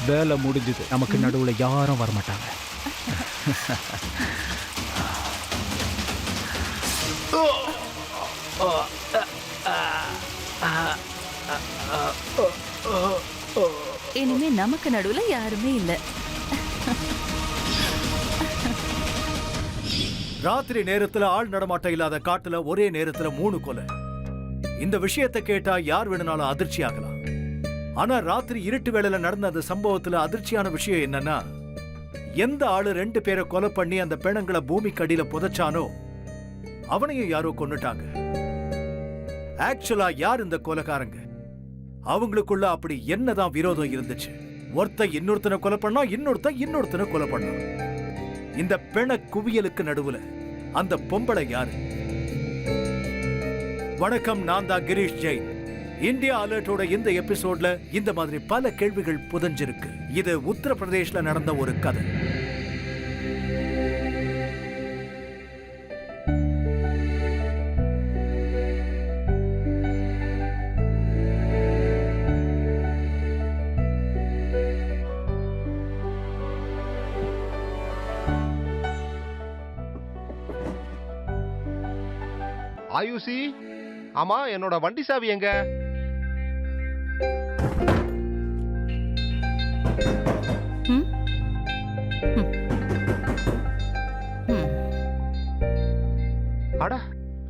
வேலை முடிஞ்சது. நமக்கு நடுவுல யாரும் வரமாட்டாங்க. இனிமே நமக்கு நடுவுல யாருமே இல்ல. ராத்திரி நேரத்துல ஆள் நடமாட்டம் இல்லாத காட்டுல ஒரே நேரத்துல 3 கொலை. இந்த விஷயத்தை கேட்டா யார் வேணும்னாலும் அதிர்ச்சி ஆகலாம். ஆனா ராத்திரி இருட்டு வேளையில நடந்த அந்த சம்பவத்துல அதிர்ச்சியான விஷயம் என்னன்னா, எந்த ஆளு 2 பேரை கொலை பண்ணி அந்த பிணங்களை பூமிக்கு அடியில புதைச்சானோ அவனையும் யாரோ கொன்னுட்டாங்க. ஆக்சுவலா யார் இந்த கொலைகாரங்க? அவங்களுக்குள்ள அப்படி என்னதான் விரோதம் இருந்துச்சு? ஒருத்த இன்னொருத்தனை கொலை பண்ணா, இன்னொருத்தனை கொலை பண்ணா. இந்த பிண குவியலுக்கு நடுவுல அந்த பொம்பளை யாரு? வணக்கம், நான் தான் கிரீஷ் ஜெயின். இந்தியா அலர்ட்டோட இந்த எபிசோட்ல இந்த மாதிரி பல கேள்விகள் புதஞ்சிருக்கு. இது உத்தரப்பிரதேஷ்ல நடந்த ஒரு கதை. ஆயுசி, ஆமா, என்னோட வண்டி சாவி எங்க? அட,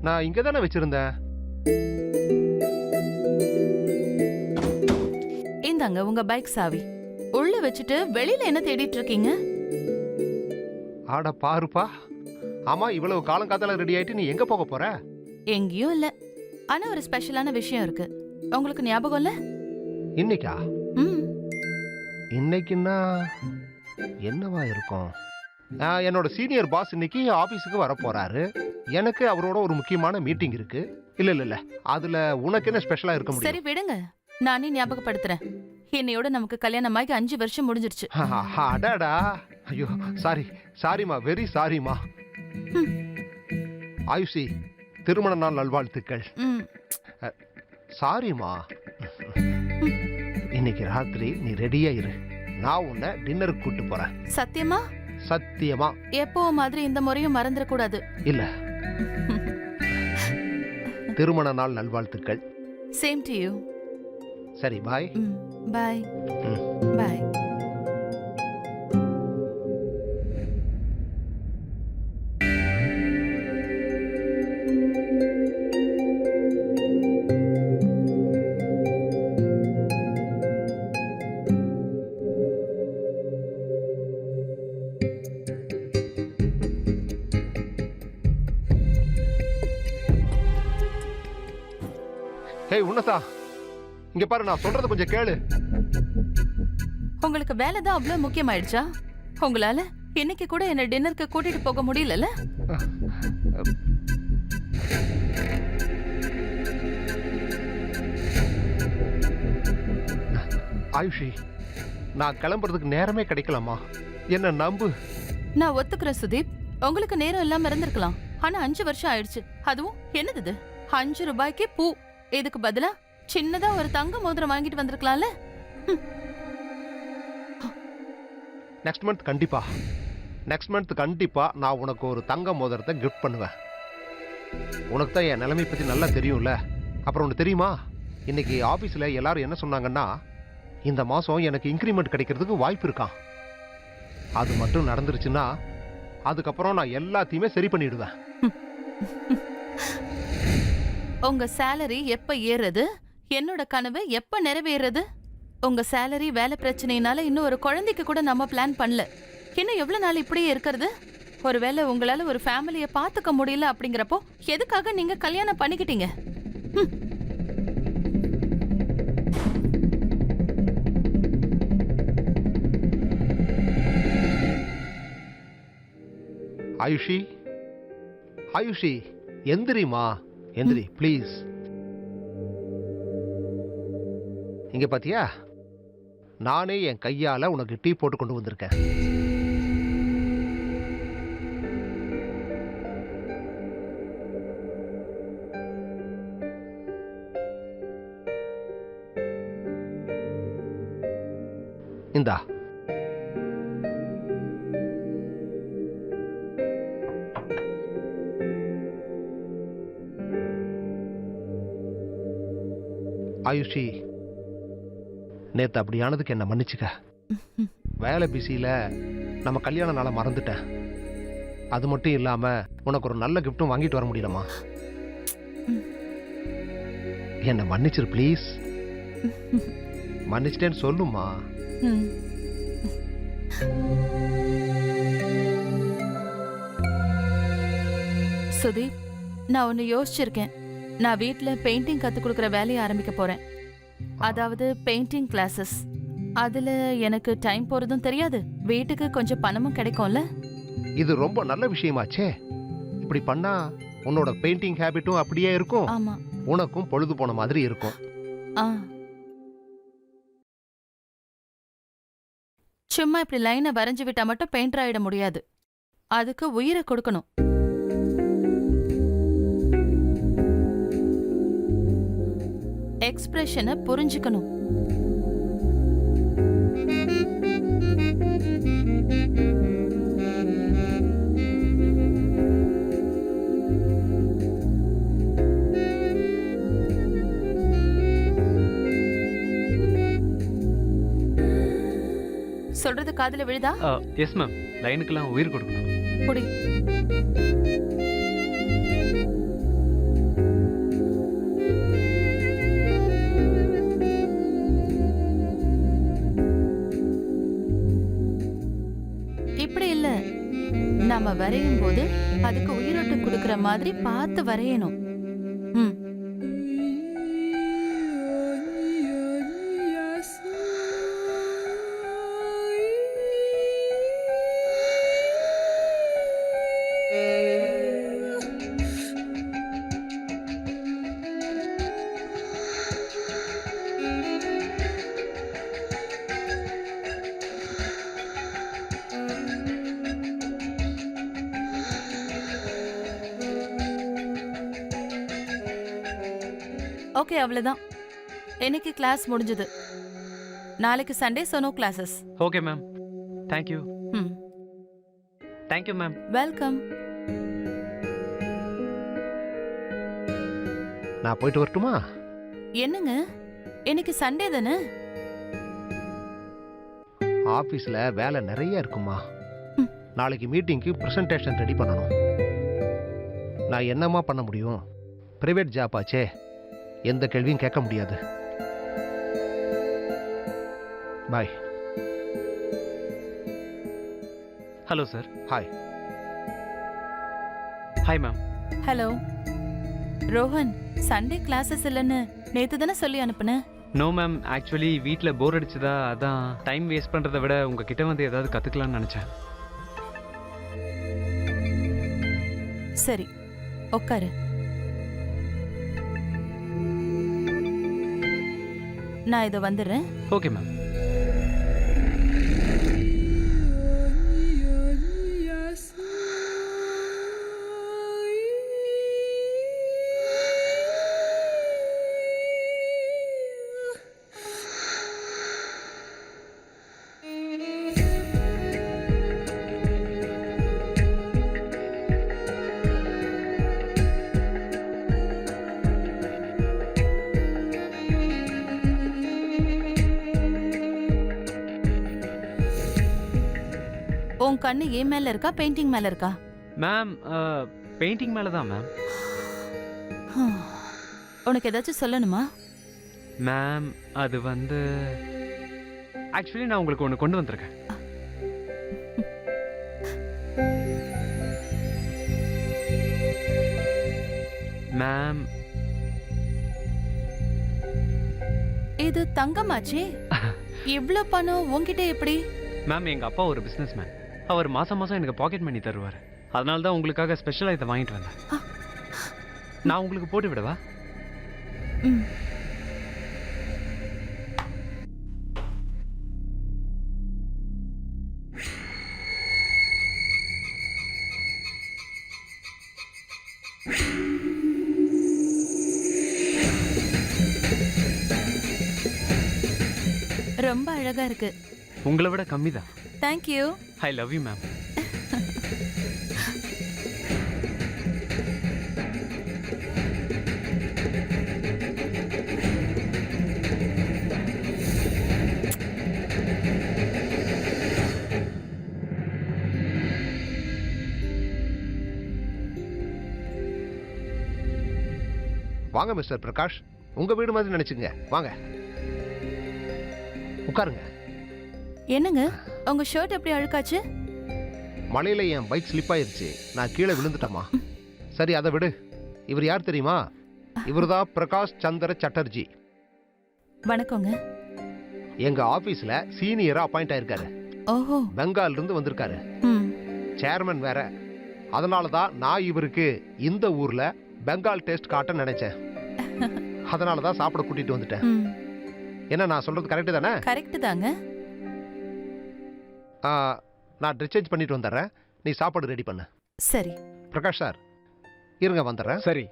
நான் இங்க தானே வச்சிருந்தேன். இந்தாங்க உங்க பைக் சாவி. உள்ள வச்சுட்டு வெளியில என்ன தேடிட்டு இருக்கீங்க? ஆட பாருப்பா. ஆமா, இவ்வளவு காலம் காத்தால ரெடி ஆயிட்டு நீ எங்க போக போற? எங்கேயும் இல்ல. ஆனா ஒரு ஸ்பெஷலான விஷயம் இருக்கு. உங்களுக்கு ஞாபகம் இல்ல? இன்னைக்கா? இன்னைக்குன்னா என்னவா இருக்கும்? என்னோட சீனியர் பாஸ் இன்னைக்கு ஆபீஸுக்கு வர போறாரு. எனக்கு அவரோட ஒரு முக்கியமான மீட்டிங் இருக்கு. இல்ல அதுல உனக்கு என்ன ஸ்பெஷலா இருக்க முடியும்? சரி விடுங்க, நானே ஞாபகப்படுத்துறேன். என்னையோட நமக்கு கல்யாணமாகி 5 வருஷம் முடிஞ்சிருச்சு. அடாடா, ஐயோ சாரிமா, வெரி சாரிமா. ஆயுஷி, திருமண நாள் நல்வாழ்த்துக்கள். சாரிமா. இன்னைக்கு ராத்திரி நீ ரெடியா இரு. நான் உன்னை டின்னருக்கு கூட்டு போறேன். சத்தியமா? சத்தியமா. எப்போ மாதிரி இந்த முறையும் மறந்துட கூடாது. இல்ல. திருமண நாள் நல்வாழ்த்துக்கள். Same to you. சரி, பாய். பாய். பாய். ஹே உன்னதா, இங்க பாரு, நான் சொல்றத கொஞ்சம் கேளு. உங்களுக்கு வேலை தான் அவ்வளவு முக்கியமாயிடுச்சா? உங்களால இன்னைக்கு கூட என்ன டின்னருக்கு கூட்டிட்டு போக முடியல? ஆயுஷி, நான் கிளம்புறதுக்கு நேரமே கிடைக்கலாமா? என்ன நம்பு. நான் ஒத்துக்கிறேன் சுதீப், உங்களுக்கு நேரம் இல்லாம இருந்திருக்கலாம். ஆனா 5 வருஷம் ஆயிடுச்சு. அதுவும் என்னது 5 ரூபாய்க்கு பூ. இதுக்கு பதிலா சின்னதா ஒரு தங்க மோதிரம் வாங்கிட்டு வந்திருக்கலாம்ல. நெக்ஸ்ட் மந்த் கண்டிப்பா நான் உனக்கு ஒரு தங்க மோதிரத்தை கிஃப்ட் பண்ணுவேன். உனக்கு தான் என் நிலைமை பத்தி நல்லா தெரியும்ல. அப்புறம் ஒன்று தெரியுமா, இன்னைக்கு ஆபீஸ்ல எல்லாரும் என்ன சொன்னாங்கன்னா, இந்த மாசம் எனக்கு இன்கிரிமெண்ட் கிடைக்கிறதுக்கு வாய்ப்பு இருக்கான். அது மட்டும் நடந்துருச்சுன்னா அதுக்கப்புறம் நான் எல்லாத்தையுமே சரி பண்ணிடுவேன். உங்க சேலரி எப்ப ஏறுறது? என்னோட கனவு எப்ப நிறைவேறது? உங்க சேலரி வேலை பிரச்சனையினால இன்னும் ஒரு குழந்தைக்கு கூட நம்ம பிளான் பண்ணல. இன்னும் எவ்வளவு நாள் இப்படியே இருக்கிறது? ஒருவேளை உங்களால ஒரு ஃபேமிலியை பாத்துக்க முடியல அப்படிங்கிறப்போ எதுக்காக நீங்க கல்யாணம் பண்ணிக்கிட்டீங்க? ஆயுஷி, ஆயுஷி, எந்திரிமா, எந்திரி ப்ளீஸ். இங்க பாத்தியா, நானே என் கையால உனக்கு டீ போட்டு கொண்டு வந்திருக்கேன். இந்தா. ஆயுஷி, நேத்து அப்படியானதுக்கு என்ன மன்னிச்சுக்க. வேலை பிஸியில நம்ம கல்யாண நாளை மறந்துட்டேன். அது மட்டும் இல்லாம உனக்கு ஒரு நல்ல கிஃப்டும் வாங்கிட்டு வர முடியலமா. என்ன மன்னிச்சிரு ப்ளீஸ். மன்னிச்சிட்டேன்னு சொல்லுமா. சுதீப், நான் ஒன்னு யோசிச்சிருக்கேன். நான் வீட்ல பெயிண்டிங் கத்து கொடுக்கற வேலையை ஆரம்பிக்க போறேன். அதாவது பெயிண்டிங் கிளாஸஸ். அதுல எனக்கு டைம் போறதும் தெரியாது, வீட்டுக்கு கொஞ்சம் பணமும் கிடைக்கும்ல. இது ரொம்ப நல்ல விஷயமாச்சே. இப்படி பண்ணா உன்னோட பெயிண்டிங் ஹேபிட்டும் அப்படியே இருக்கும். ஆமா. உனக்கும் பொழுது போன மாதிரி இருக்கும். ஆ. சும்மா இப்படி லைனை வரைஞ்சு விட்டா மட்டும் பெயிண்டர் ஆயிட முடியாது. அதுக்கு உயிரை கொடுக்கணும். எக்ஸ்பிரஷனை புரிஞ்சுக்கணும். சொல்றது காதுல விழுதா? எஸ் மேம், லைனுக்கெல்லாம் உயிர் கொடுக்கணும். புடி. இப்படி இல்ல, நம்ம வரையும் போது அதுக்கு உயிரோட்டம் கொடுக்கிற மாதிரி பார்த்து வரையணும். ம். ஓகே, அவ்வளவுதான். இன்னைக்கு கிளாஸ் முடிஞ்சது. நாளைக்கு Sunday, so no classes. Okay ma'am. Thank you. ம். Thank you ma'am. வெல்கம். நான் போயிட்டு வரட்டுமா? என்னங்க, இன்னைக்கு சண்டே தானே? ஆபீஸ்ல வேலை நிறைய இருக்குமா. ம். நாளைக்கு மீட்டிங்க்கு பிரசன்டேஷன் ரெடி பண்ணணும். நான் என்னமா பண்ண முடியும்? பிரைவேட் ஜாப் ஆச்சே, எந்த கேள்வியும் கேட்க முடியாது. Bye. Hello sir. Hi. Hi ma'am. Hello Rohan, Sunday classes இல்லைன்னு நேத்து தானே சொல்லி அனுப்புனேன். நோ மேம், ஆக்சுவலி வீட்டில் போர் அடிச்சதா, அதான் டைம் வேஸ்ட் பண்ணுறதை விட உங்ககிட்ட வந்து ஏதாவது கற்றுக்கலாம்னு நினச்சேன். சரி, உட்காரு. நான் இதை வந்துடுறேன். Okay ma'am. உன் கண்ணு ஏன் மேல இருக்கா, பெயிண்டிங் மேல இருக்கா? மேம், பெயிண்டிங் மேலே தான் மேம். உனக்கு ஏதாச்சும் சொல்லணுமா? மேம், அது வந்து ஆக்சுவலி நான் உங்களுக்கு ஒன்று கொண்டு வந்திருக்கேன். மேம், இது தங்கமாச்சே. இவ்ளோ பணம் உன்கிட்ட எப்படி? மேம், எங்கள் அப்பா ஒரு பிஸ்னஸ் மேன். அவர் மாதம் மாதம் எனக்கு பாக்கெட் மணி தருவார். அதனால தான் உங்களுக்காக ஸ்பெஷலாக இதை வாங்கிட்டு வந்தேன். நான் உங்களுக்கு போட்டு விடவா? ம். ரொம்ப அழகா இருக்கு. உங்களை விட கம்மி தான். Thank you. I love you ma'am. வாங்க மிஸ்டர் பிரகாஷ், உங்க வீடு மாதிரி நினைச்சுங்க. வாங்க உட்காருங்க. என்னங்க உங்க ஷர்ட் எப்படி அழுக்காச்சு? மழையில என் பைக் ஸ்லிப் ஆயிருச்சு, நான் கீழே விழுந்துட்டேமா. சரி அதை விடு. இவர் யார் தெரியுமா? இவர்தான் பிரகாஷ் சந்திர சட்டர்ஜி. வணக்கங்க. எங்க ஆபீஸ்ல சீனியரா அப்பாயிண்ட் ஆயிருக்காரு. ஓஹோ. பெங்கால்ல இருந்து வந்திருக்காரு. ம். சேர்மன் வேற. அதனால தான் நான் இவருக்கு இந்த ஊர்ல பெங்கால் டேஸ்ட் காட்ட நினைச்சேன். அதனால தான் சாப்பிட கூட்டிட்டு வந்துட்டேன். ம். என்ன நான் சொல்றது கரெக்ட் தானே? கரெக்ட் தாங்க. நான் ட்ரெஸ் சேஞ்ச் பண்ணிட்டு வந்துடுறேன், நீ சாப்பாடு ரெடி பண்ணு. சரி. பிரகாஷ் சார் இருங்க, வந்துடுறேன். சரி.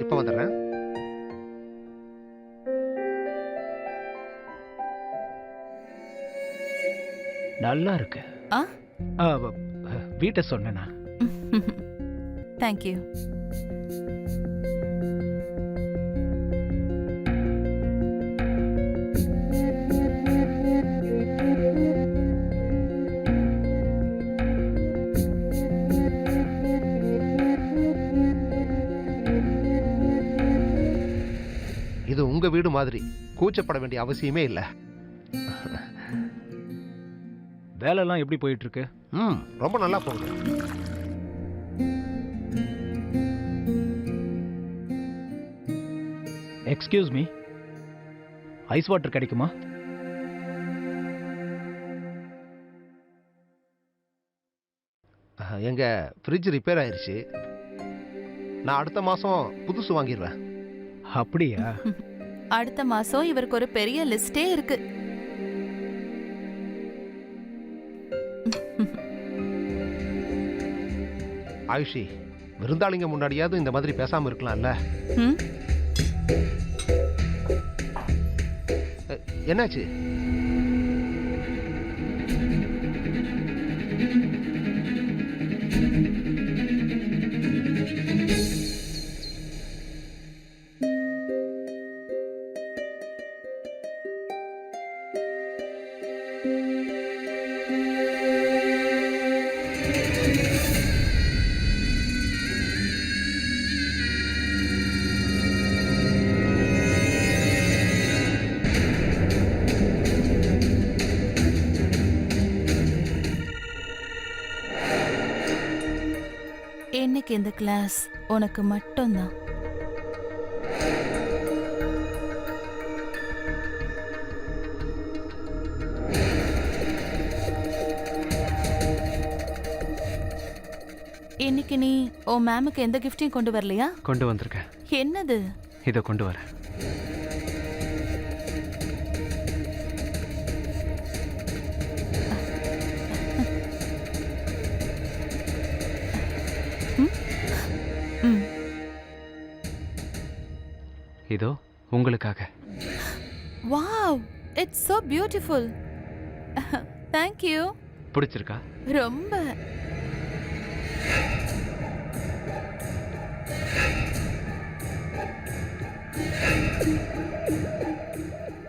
இப்போ வந்துடுறேன். நல்லா இருக்கு. ஆ வீட்டை சொன்னேனா? தேங்க்யூ. இது உங்க வீடு மாதிரி கூச்சப்பட வேண்டிய அவசியமே இல்லை. வேலைலாம் எப்படி போயிட்டு இருக்கு? ரொம்ப நல்லா போகுது. எக்ஸ்கியூஸ் மீ, ஐஸ் வாட்டர் கிடைக்குமா? எங்க ஃப்ரிட்ஜ் ரிப்பேர் ஆயிருச்சு, நான் அடுத்த மாசம் புதுசு வாங்கிடுவேன். அப்படியா? அடுத்த மாசம் இவருக்கு ஒரு பெரிய லிஸ்டே இருக்கு. ஆயுஷி, விருந்தாளிங்க முன்னாடியாவது இந்த மாதிரி பேசாம இருக்கலாம்ல. ம்? என்னாச்சு? இன்னைக்கு இந்த கிளாஸ் உனக்கு மட்டும்தான். இன்னைக்கு நீ உன் மேமுக்கு எந்த கிஃப்டையும் கொண்டு வரலையா? கொண்டு வந்திருக்கேன். என்னது? இதை கொண்டு வரேன். ம். இதோ உங்களுக்காக. Wow, it's so beautiful. Thank you. பிடிச்சிருக்கா? ரொம்ப.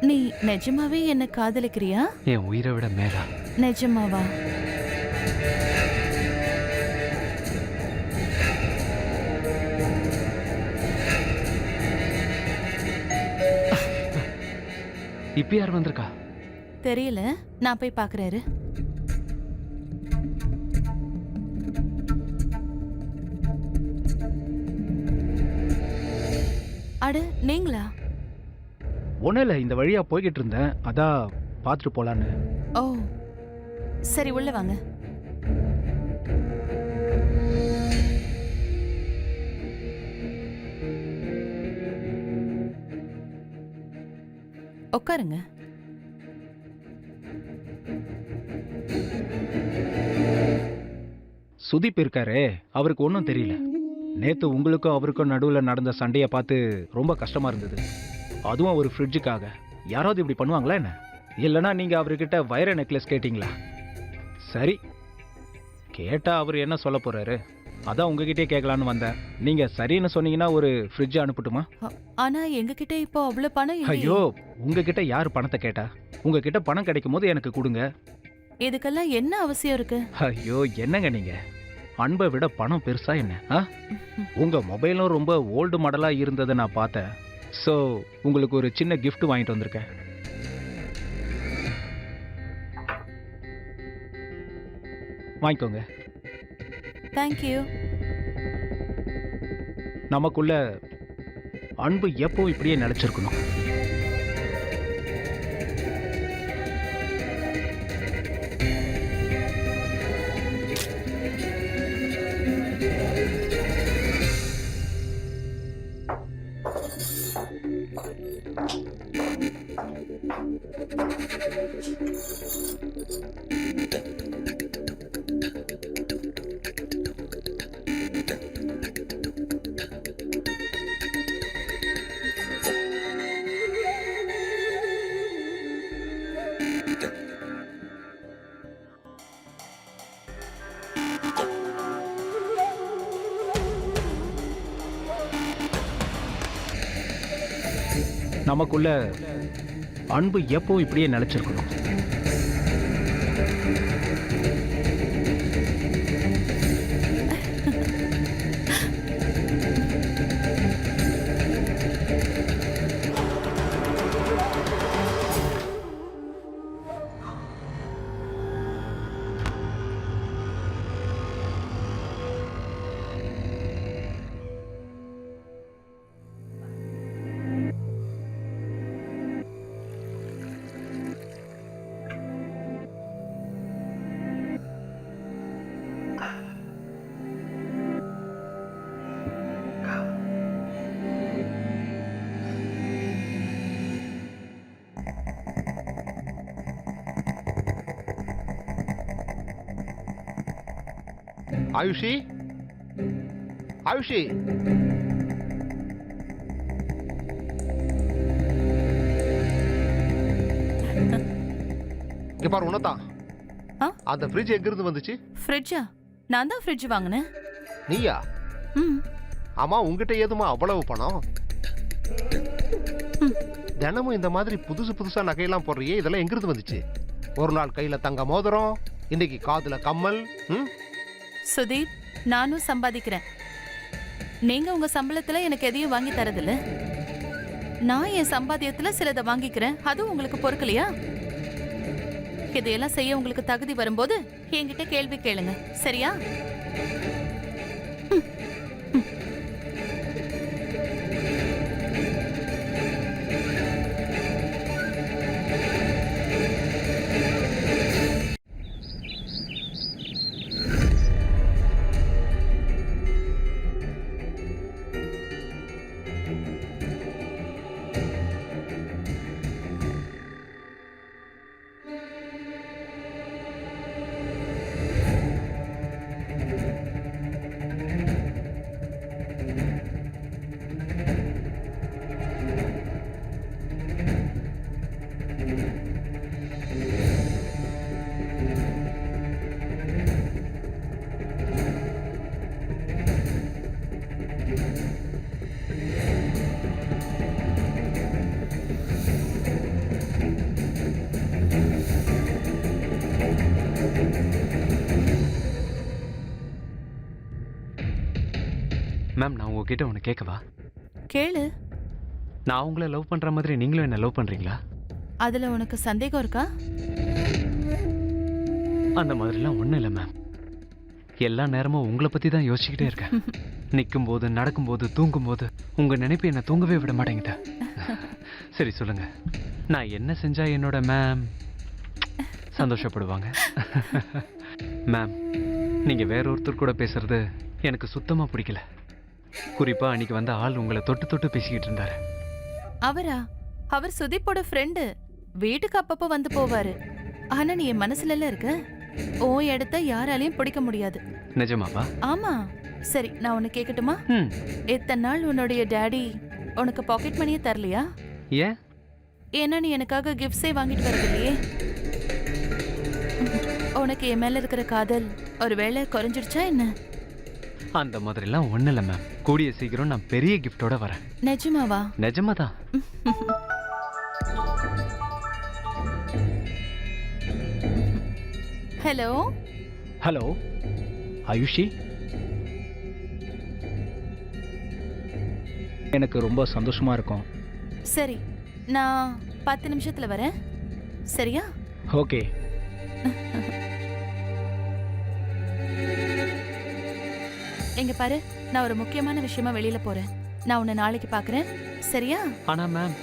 நீ நிஜமாவே என்ன காதலிக்கிறியா? என் உயிரை விட மேலா? நிஜமாவா? இப்ப யார் வந்திருக்கா? தெரியல, நான் போய் பார்க்கறாரு. அட நீங்களா? ஒன்றும் இல்லை, இந்த வழியாக போய்கிட்டு இருந்தேன், அதான் பார்த்துட்டு போகலான்னு. ஓ சரி, உள்ள வாங்க. உட்காருங்க. சுதீப் இருக்காரே, அவருக்கு ஒன்றும் தெரியல. நேத்து உங்களுக்கும் அவருக்கும் நடுவில் நடந்த சண்டையை பார்த்து ரொம்ப கஷ்டமா இருந்தது. அதுவும் ஒரு ஃப்ரிட்ஜுக்காக. யாராவது இப்படி பண்ணுவாங்களா என்ன? இல்லைனா நீங்க அவர்கிட்ட வைர நெக்லஸ் கேட்டிங்களா? சரி, கேட்டா அவர் என்ன சொல்ல போறாரு? அதான் உங்ககிட்டே கேட்கலான்னு வந்தேன். நீங்க சரின்னு சொன்னீங்கன்னா ஒரு ஃப்ரிட்ஜ் அனுப்பட்டுமா? ஆனா எங்ககிட்ட இப்போ அவ்வளவு பணம் இல்லையே. ஐயோ, உங்ககிட்ட யார் பணத்தை கேட்டா? உங்ககிட்ட பணம் கிடைக்கும் போது எனக்கு கொடுங்க. இதுக்கெல்லாம் என்ன அவசியம் இருக்கு? ஐயோ, என்னங்க நீங்க? அன்பை விட பணம் பெருசா என்ன? உங்க மொபைலும் ரொம்ப ஓல்டு மாடலா இருந்ததை நான் பார்த்தேன். ஸோ உங்களுக்கு ஒரு சின்ன gift வாங்கிட்டு வந்திருக்கேன். வாங்கிக்கோங்க. தேங்க்யூ. நமக்குள்ள அன்பு எப்போ இப்படியே நிலைச்சிருக்கணும். நமக்குள்ள அன்பு எப்போ இப்படியே நிலைச்சிருக்கணும். ஆயுஷி, ஆயுஷி, இங்க பாரு உனதான். அந்த ஃப்ரிட்ஜ் எங்க இருந்து வந்துச்சு? ஃப்ரிட்ஜா? நான் தான் ஃப்ரிட்ஜ் வாங்கினேன். நீயா? ம். ஆமா, உங்ககிட்ட ஏதுமா அவ்வளவு பணம்? தினமும் இந்த மாதிரி புதுசு புதுசா நகையெல்லாம் போடுறியே, இதெல்லாம் எங்க இருந்து வந்துச்சு? ஒரு நாள் கையில தங்க மோதிரம், இன்னைக்கு காதுல கம்மல். சுதீப், நானும் சம்பாதிக்கிறேன். நீங்க உங்க சம்பளத்துல எனக்கு எதையும் வாங்கி தரதில்ல. நான் என் சம்பாத்தியத்துல சிலதை வாங்கிக்கிறேன். அதுவும் உங்களுக்கு பொறுக்கலையா? இதையெல்லாம் செய்ய உங்களுக்கு தகுதி வரும்போது என்கிட்ட கேள்வி கேளுங்க, சரியா? மேம், நான் உங்ககிட்ட ஒன்று கேட்கவா? கேளு. நான் உங்களை லவ் பண்ற மாதிரி நீங்களும் என்ன லவ் பண்றீங்களா? அதுல உனக்கு சந்தேகம் இருக்கா? அந்த மாதிரிலாம் ஒன்றும் இல்லை மேம். எல்லா நேரமும் உங்களை பற்றி தான் யோசிச்சுக்கிட்டே இருக்கேன். நிற்கும் போது, நடக்கும்போது, தூங்கும்போது உங்கள் நினைப்பு என்னை தூங்கவே விட மாட்டேங்குது. சரி சொல்லுங்க, நான் என்ன செஞ்சா என்னோட மேம் சந்தோஷப்படுவாங்க? மேம், நீங்கள் வேற ஒருத்தர் கூட பேசுறது எனக்கு சுத்தமாக பிடிக்கல. குறிப்பாக அன்னைக்கு வந்த ஆள் உங்களை தொட்டு தொட்டு பேசிக்கிட்டு இருந்தாரு. அவரா? அவர் சுதீப்போட ஃப்ரெண்டு. வீட்டுக்கு அப்பப்போ வந்து போவாரு. ஆனா நீ என் மனசுல எல்லாம் இருக்க. ஓ இடத்த யாராலையும் பிடிக்க முடியாது. நிஜமாவா? ஆமா. சரி, நான் உன்னை கேட்கட்டுமா? ம். இத்தனை நாள் உன்னுடைய டாடி உனக்கு பாக்கெட் மணியே தரலையா? ஏன்? ஏன்னா நீ எனக்காக கிஃப்ட்ஸே வாங்கிட்டு வரது இல்லையே. உனக்கு என் மேல இருக்கிற காதல் ஒருவேளை குறைஞ்சிடுச்சா என்ன? அந்த மாதிரிலாம் ஒன்றும் இல்லை மேம். கூடிய சீக்கிரம் நான் பெரிய கிஃப்டோட வரேன். நிஜமாவா? நிஜமாதான். ஹலோ. ஹலோ ஆயுஷி, எனக்கு ரொம்ப சந்தோஷமா இருக்கும். சரி, நான் 10 நிமிஷத்துல வரேன். சரியா? ஓகே. எங்க பாரு, நான் ஒரு முக்கியமான விஷயமா வெளியில போறேன். நான் உன்னை நாளைக்கு பாக்குறேன். சரியா? ஆனா மேம்